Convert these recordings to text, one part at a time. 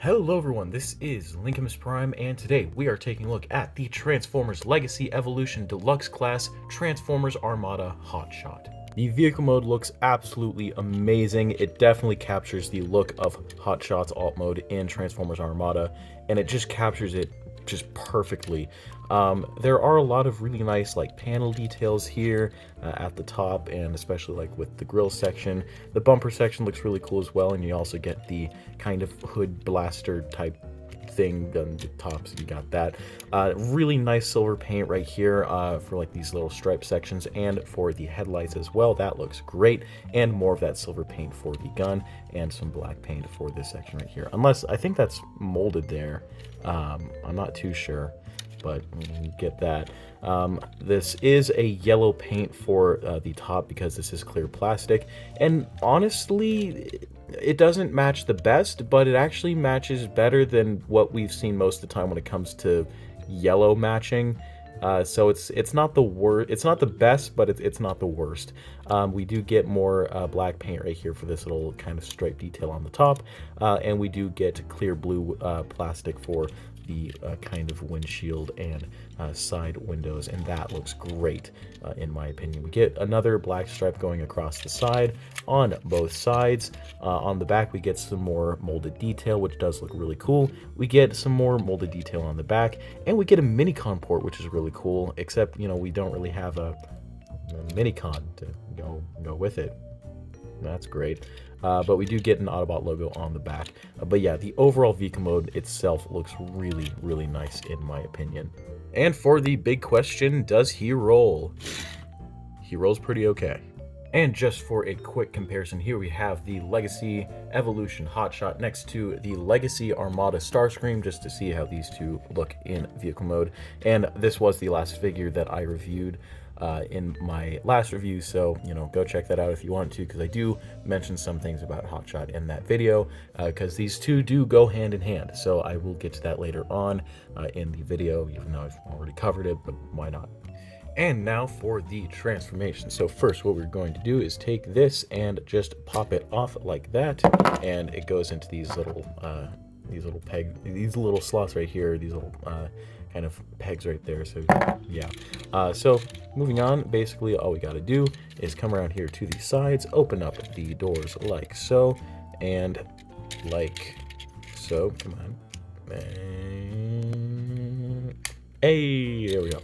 Hello everyone, this is Lincoln Prime, and today we are taking a look at the Transformers Legacy Evolution Deluxe Class Transformers Armada Hotshot. The vehicle mode looks absolutely amazing. It definitely captures the look of Hotshot's alt mode in Transformers Armada, and it just captures it just perfectly. There are a lot of really nice panel details here at the top, and especially with the grille section. The bumper section looks really cool as well, and you also get the kind of hood blaster type thing on the top, so you got that. Really nice silver paint right here for these little stripe sections, and for the headlights as well. That looks great, and more of that silver paint for the gun, and some black paint for this section right here. Unless I think that's molded there. I'm not too sure, but you get that. This is a yellow paint for the top because this is clear plastic, and honestly it doesn't match the best, but it actually matches better than what we've seen most of the time when it comes to yellow matching. So it's not the best, but it's not the worst. We do get more black paint right here for this little kind of stripe detail on the top, and we do get clear blue plastic for the kind of windshield and side windows, and that looks great in my opinion. We get another black stripe going across the side on both sides. On the back we get some more molded detail, which does look really cool. We get some more molded detail on the back, and we get a mini-con port, which is really cool, except we don't really have a mini-con to go with it. That's great. But we do get an Autobot logo on the back. But yeah, the overall vehicle mode itself looks really, really nice in my opinion. And for the big question, does he roll? He rolls pretty okay. And just for a quick comparison, here we have the Legacy Evolution Hotshot next to the Legacy Armada Starscream, just to see how these two look in vehicle mode. And this was the last figure that I reviewed in my last review, so go check that out if you want to, because I do mention some things about Hotshot in that video, because these two do go hand in hand. So I will get to that later on in the video, even though I've already covered it, but why not? And now for the transformation. So first what we're going to do is take this and just pop it off like that, and it goes into these little slots right here, these little kind of pegs right there. So yeah, so moving on, basically all we got to do is come around here to the sides, open up the doors like so, and like so. Come on, hey, there we go.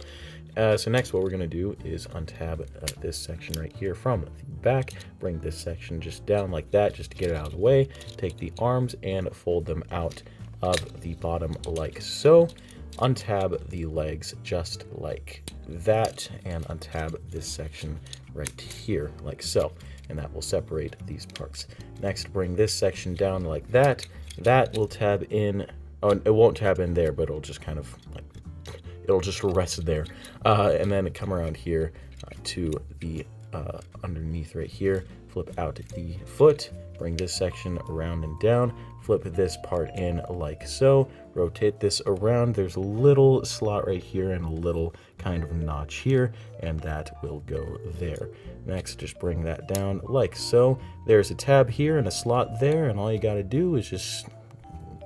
So next what we're going to do is untab this section right here from the back, bring this section just down like that, just to get it out of the way, take the arms and fold them out of the bottom like so, untab the legs just like that, and untab this section right here like so, and that will separate these parts. Next, bring this section down like that. That will tab in, oh, it won't tab in there, but it'll just kind of it'll just rest there, and then come around here to the underneath right here, flip out the foot, bring this section around and down, flip this part in like so, rotate this around. There's a little slot right here and a little kind of notch here, and that will go there. Next, just bring that down like so. There's a tab here and a slot there, and all you got to do is just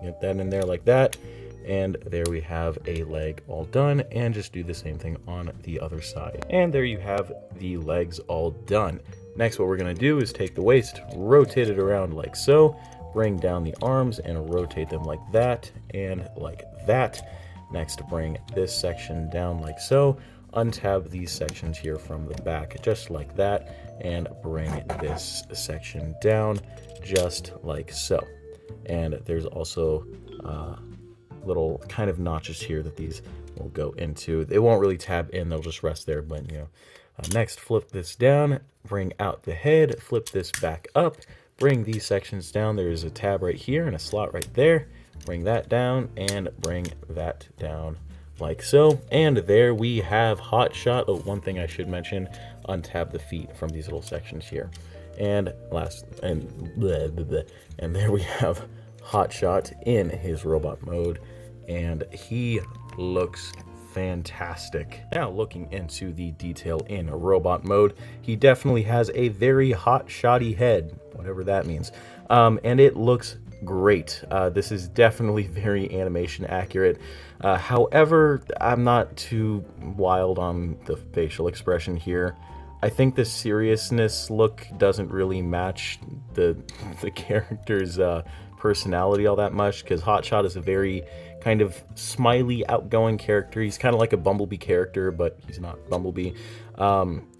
get that in there like that. And there we have a leg all done, and just do the same thing on the other side. And there you have the legs all done. Next, what we're going to do is take the waist, rotate it around like so, bring down the arms and rotate them like that and like that. Next, bring this section down like so, untab these sections here from the back just like that, and bring this section down just like so. And there's also little kind of notches here that these will go into. They won't really tab in, they'll just rest there, but next, flip this down, bring out the head, flip this back up, bring these sections down. There's a tab right here and a slot right there. Bring that down and bring that down like so, and there we have Hotshot. Oh, one thing I should mention, untab the feet from these little sections here, and and there we have Hotshot in his robot mode, and he looks fantastic. Now, looking into the detail in robot mode, he definitely has a very hot-shotty head, whatever that means, and it looks great. This is definitely very animation accurate. However, I'm not too wild on the facial expression here. I think the seriousness look doesn't really match the the character's personality all that much, because Hotshot is a very kind of smiley, outgoing character. He's kind of like a Bumblebee character, but he's not Bumblebee.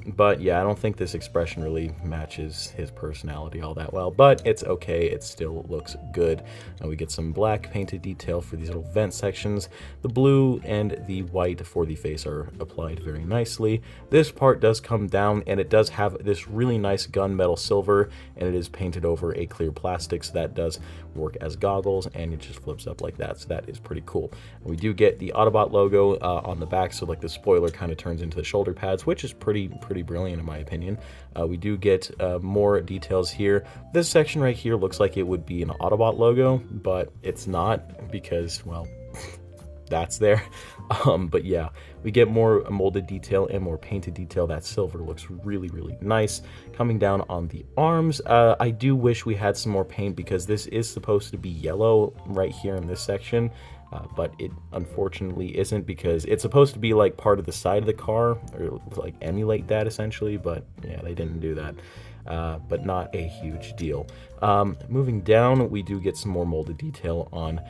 But yeah, I don't think this expression really matches his personality all that well, but it's okay. It still looks good. We get some black painted detail for these little vent sections. The blue and the white for the face are applied very nicely. This part does come down, and it does have this really nice gunmetal silver, and it is painted over a clear plastic, so that does work as goggles, and it just flips up like that, so that is pretty cool. We do get the Autobot logo on the back, so like the spoiler kind of turns into the shoulder pads, which is pretty brilliant in my opinion. We do get more details here. This section right here looks like it would be an Autobot logo, but it's not, because, well, that's there. But yeah, we get more molded detail and more painted detail. That silver looks really nice. Coming down on the arms, I do wish we had some more paint, because this is supposed to be yellow right here in this section. But it unfortunately isn't, because it's supposed to be like part of the side of the car, or like emulate that essentially, but yeah, they didn't do that. But not a huge deal. Moving down, we do get some more molded detail on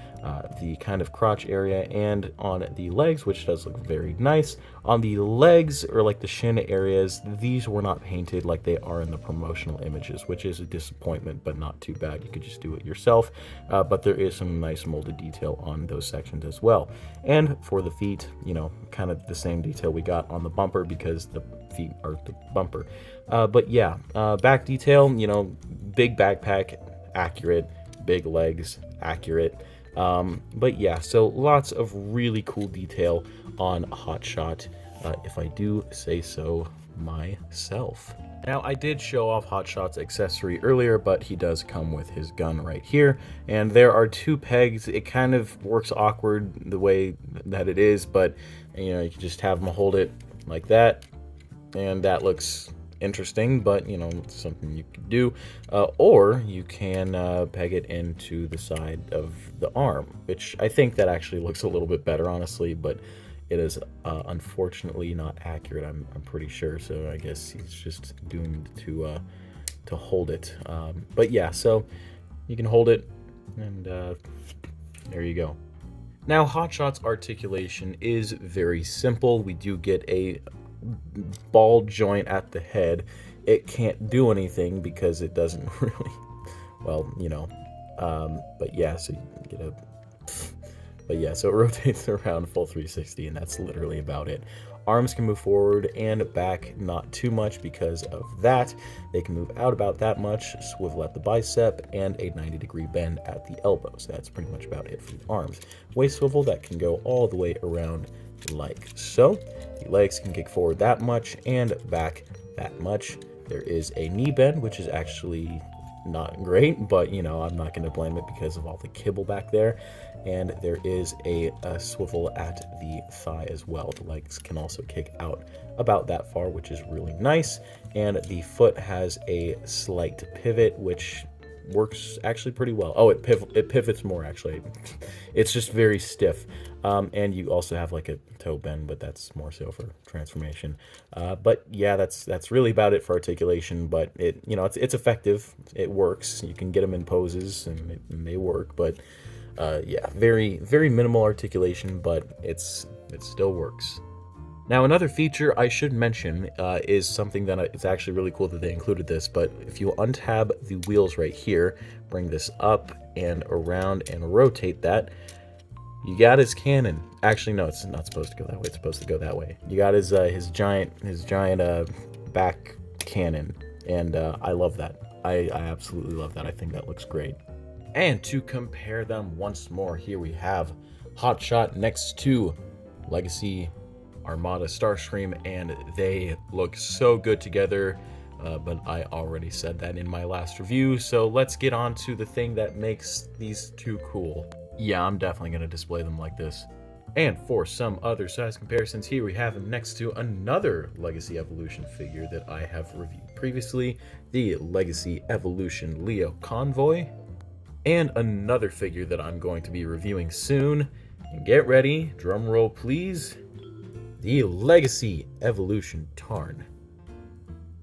the kind of crotch area and on the legs, which does look very nice. On the legs, or like the shin areas, these were not painted like they are in the promotional images, which is a disappointment, but not too bad. You could just do it yourself. But there is some nice molded detail on those sections as well. And for the feet, you know, kind of the same detail we got on the bumper, because the feet are the bumper. But yeah, back detail, you know, big backpack, accurate, big legs, accurate. But yeah, so lots of really cool detail on Hotshot, if I do say so myself. Now, I did show off Hotshot's accessory earlier, but he does come with his gun right here, and there are two pegs. It kind of works awkward the way that it is, but you know, you can just have him hold it like that, and that looks interesting, but you know, it's something you could do. Or you can peg it into the side of the arm, which I think that actually looks a little bit better, honestly, but it is unfortunately not accurate, I'm pretty sure, so I guess he's just doomed to hold it. But yeah, so you can hold it, and there you go. Now, Hotshot's articulation is very simple. We do get a ball joint at the head. It can't do anything because it doesn't really, well, you know, but yeah, so you get a, but yeah, so it rotates around full 360, and that's literally about it. Arms can move forward and back, not too much because of that. They can move out about that much, swivel at the bicep, and a 90-degree bend at the elbow. So that's pretty much about it for the arms. Waist swivel, that can go all the way around like so. The legs can kick forward that much and back that much. There is a knee bend, which is actually not great, but you know, I'm not going to blame it because of all the kibble back there. And there is a swivel at the thigh as well. The legs can also kick out about that far, which is really nice. And the foot has a slight pivot, which works actually pretty well. Oh, it pivots more actually. It's just very stiff. And you also have like a toe bend, but that's more so for transformation. But yeah, that's really about it for articulation. But it, you know, it's effective. It works. You can get them in poses, and they work. But yeah, very minimal articulation, but it still works. Now, another feature I should mention is something that it's actually really cool that they included this, but if you untab the wheels right here, bring this up and around and rotate that, you got his cannon. Actually, no, it's not supposed to go that way. It's supposed to go that way. You got his giant back cannon, and I love that. I absolutely love that. I think that looks great. And to compare them once more, here we have Hotshot next to Legacy Armada Starscream, and they look so good together, but I already said that in my last review, so let's get on to the thing that makes these two cool. Yeah, I'm definitely going to display them like this. And for some other size comparisons, here we have him next to another Legacy Evolution figure that I have reviewed previously, the Legacy Evolution Leo Convoy. And another figure that I'm going to be reviewing soon, and get ready, drum roll please, the Legacy Evolution Tarn.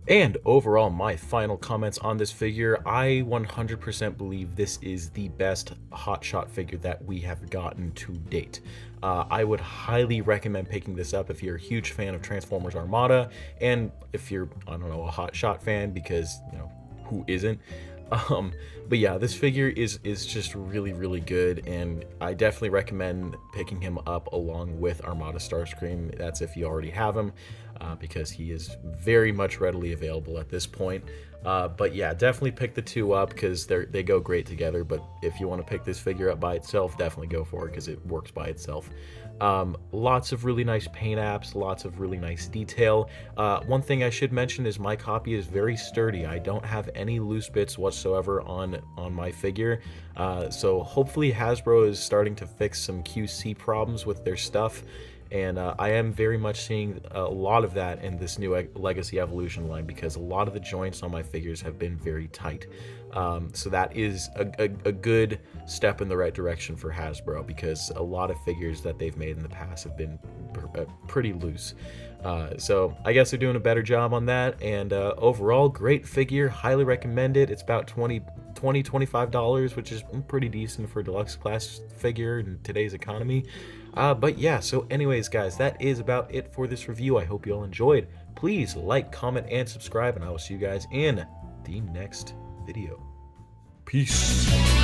And overall, my final comments on this figure, I 100% believe this is the best Hotshot figure that we have gotten to date. I would highly recommend picking this up if you're a huge fan of Transformers Armada, and if you're, I don't know, a Hotshot fan, because, you know, who isn't? But yeah, this figure is just really good, and I definitely recommend picking him up along with Armada Starscream. That's if you already have him, because he is very much readily available at this point. But yeah, definitely pick the two up because they go great together. But if you want to pick this figure up by itself, definitely go for it because it works by itself. Lots of really nice paint apps, lots of really nice detail. One thing I should mention is my copy is very sturdy. I don't have any loose bits whatsoever on my figure. So hopefully Hasbro is starting to fix some QC problems with their stuff. And I am very much seeing a lot of that in this new Legacy Evolution line, because a lot of the joints on my figures have been very tight. So that is a good step in the right direction for Hasbro, because a lot of figures that they've made in the past have been pretty loose. So I guess they're doing a better job on that. And overall, great figure, highly recommend it. It's about $25, which is pretty decent for a deluxe class figure in today's economy. But yeah, so anyways, guys, that is about it for this review. I hope you all enjoyed. Please like, comment, and subscribe, and I will see you guys in the next video. Peace.